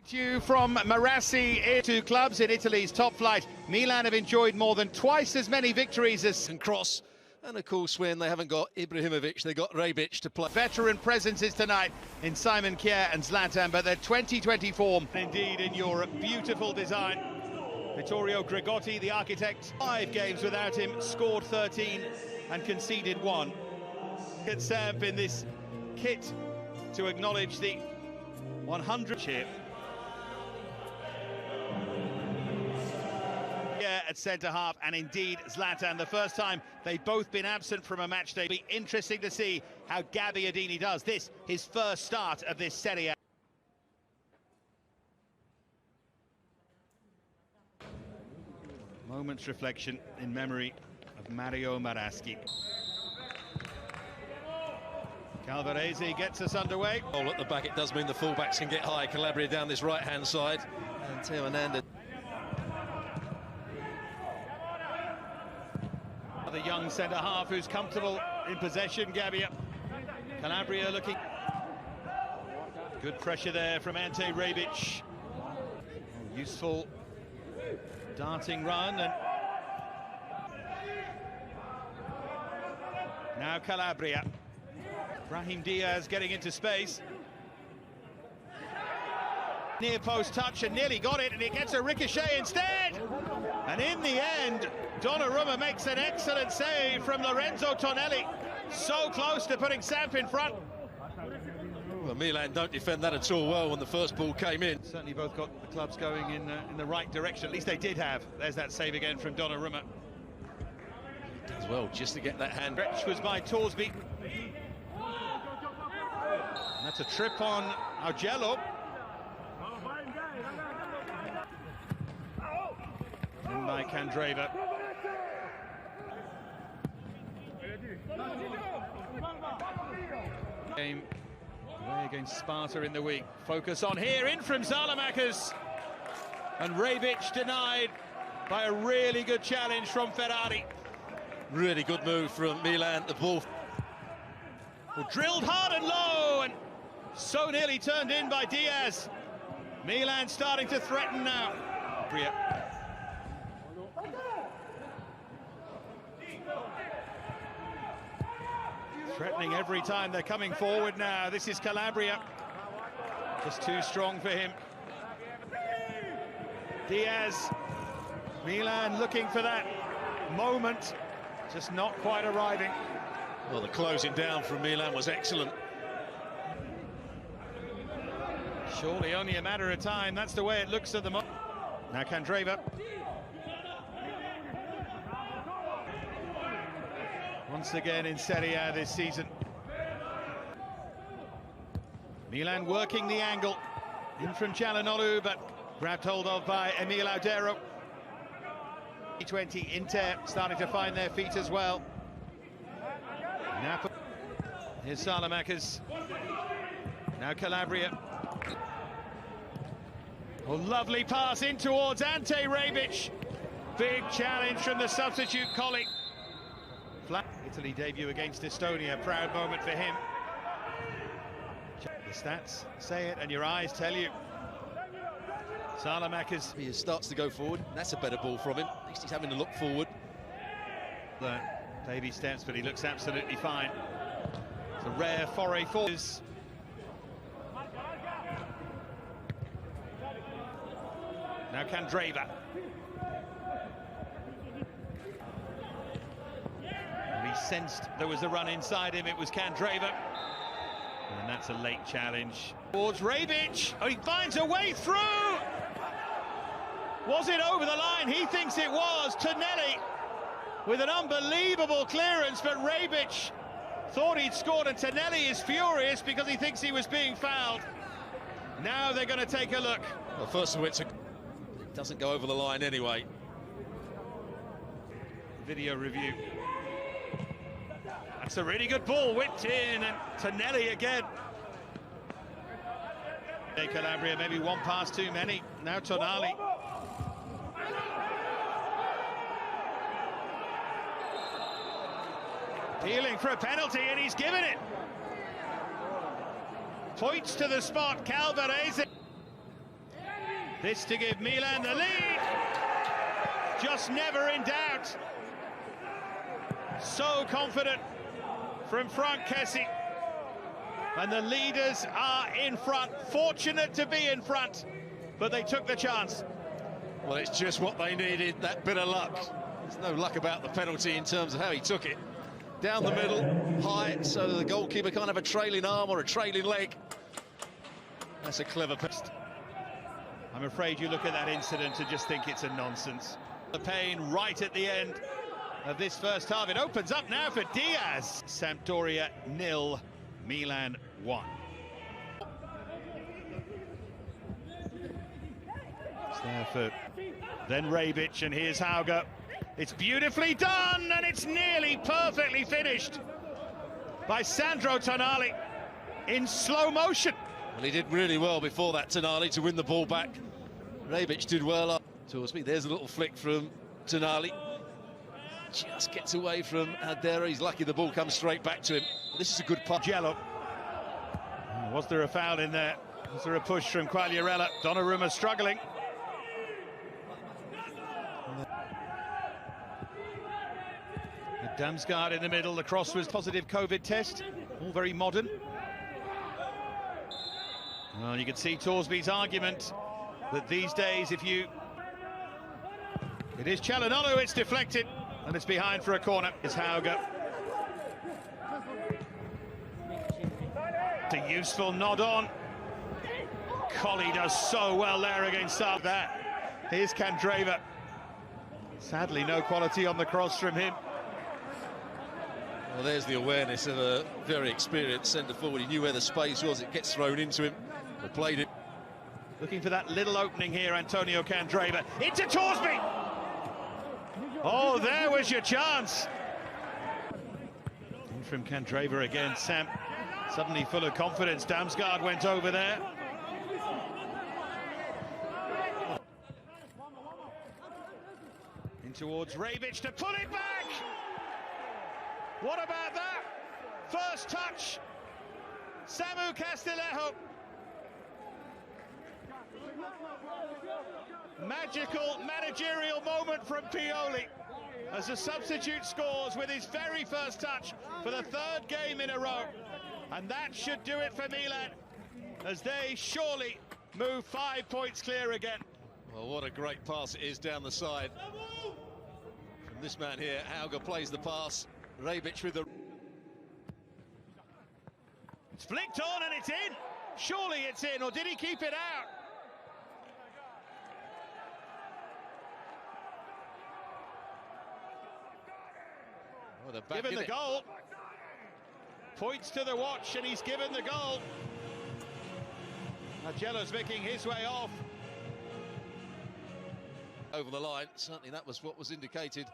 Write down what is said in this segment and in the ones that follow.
You from Marassi to clubs in Italy's top flight. Milan have enjoyed more than twice as many victories as and cross. And of course, when they haven't got Ibrahimovic, they've got Rebic to play. Veteran presences tonight in Simon Kjaer and Zlatan, but their 2020 form indeed in Europe. Beautiful design. Vittorio Gregotti, the architect, 5 games without him, scored 13 and conceded 1. At Samp in this kit to acknowledge the 100 chip. At centre-half, and indeed Zlatan, the first time they've both been absent from a match day. It'll be interesting to see how Gabbiadini does. This, his first start of this Serie A. Moment's reflection in memory of Mario Maraschi. Calvarese gets us underway. Ball at the back, it does mean the fullbacks can get high. Calabria down this right-hand side, and Teo Hernandez. The young centre-half who's comfortable in possession, Gabbia. Calabria looking. Good pressure there from Ante Rebic. Useful darting run, and now Calabria. Brahim Diaz getting into space. Near post touch and nearly got it, and it gets a ricochet instead. And in the end, Donnarumma makes an excellent save from Lorenzo Tonelli. So close to putting Samp in front. Well, Milan don't defend that at all well when the first ball came in. Certainly both got the clubs going in the right direction. At least they did have. There's that save again from Donnarumma. As well, just to get that hand. Stretch was by Torsby. And that's a trip on Augello. In by Candreva. Game away against Sparta in the week. Focus on here, in from Salamakers. And Rebic denied by a really good challenge from Ferrari. Really good move from Milan, the ball. Well, drilled hard and low, and so nearly turned in by Diaz. Milan starting to threaten now. Threatening every time they're coming forward now. This is Calabria. Just too strong for him. Diaz. Milan looking for that moment. Just not quite arriving. Well, the closing down from Milan was excellent. Surely only a matter of time. That's the way it looks at the moment. Now Candreva. Once again in Serie A this season. Milan working the angle. In from Çalhanoğlu, but grabbed hold of by Emil Audero. 20 Inter starting to find their feet as well. Now here's Salamakers. Now Calabria. Oh, lovely pass in towards Ante Rebic. Big challenge from the substitute colleague. Flat Italy debut against Estonia, proud moment for him. The stats say it and your eyes tell you. Salamakers. He starts to go forward. That's a better ball from him. At least he's having to look forward. Baby steps, but he looks absolutely fine. It's a rare foray forward. Now Candreva. He sensed there was a run inside him. It was Candreva. And that's a late challenge. Towards Rebic. Oh, he finds a way through! Was it over the line? He thinks it was. Tonelli with an unbelievable clearance, but Rebic thought he'd scored, and Tonelli is furious because he thinks he was being fouled. Now they're going to take a look. Well, first of all, it doesn't go over the line anyway. Video review. That's a really good ball, whipped in, and Tonelli again. Calabria, maybe one pass too many. Now Tonali. Appealing for a penalty, and he's given it. Points to the spot, Calvarese. This to give Milan the lead. Just never in doubt. So confident from Frank Kessie. And the leaders are in front. Fortunate to be in front, but they took the chance. Well, it's just what they needed, that bit of luck. There's no luck about the penalty in terms of how he took it. Down the middle, high, so the goalkeeper can't have a trailing arm or a trailing leg. That's a clever pass. I'm afraid you look at that incident and just think it's a nonsense. The pain right at the end of this first half. It opens up now for Diaz. Sampdoria 0, Milan 1. It's there for then Rebic, and here's Hauger. It's beautifully done, and it's nearly perfectly finished by Sandro Tonali in slow motion. Well, he did really well before that, Tonali, to win the ball back. Rebic did well up towards me. There's a little flick from Tonali. Just gets away from Adera. He's lucky the ball comes straight back to him. This is a good pass. Jello. Was there a foul in there? Was there a push from Quagliarella? Donnarumma struggling. Damsgaard in the middle. The cross was positive COVID test. All very modern. Well, you can see Torsby's argument that these days, if you... It is Calhanoglu, it's deflected, and it's behind for a corner. It's Hauger. It's a useful nod on. Collie does so well there against that. Here's Candreva. Sadly, no quality on the cross from him. Well, there's the awareness of a very experienced centre-forward. He knew where the space was. It gets thrown into him. Or played it. Looking for that little opening here, Antonio Candreva. Into Torsby! Oh, there was your chance. In from Candreva again, Sam. Suddenly full of confidence. Damsgaard went over there. In towards Rebic to pull it back! What about that? First touch. Samu Castillejo. Magical managerial moment from Pioli as a substitute scores with his very first touch for the third game in a row. And that should do it for Milan as they surely move 5 points clear again. Well, what a great pass it is down the side. From this man here, Hauger plays the pass. Rebic with the... It's flicked on and it's in. Surely it's in, or did he keep it out? Oh, they're back given the it. goal. Points to the watch and he's given the goal. Magello's making his way off. Over the line, certainly that was what was indicated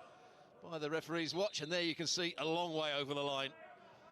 by the referee's watch, and there you can see a long way over the line.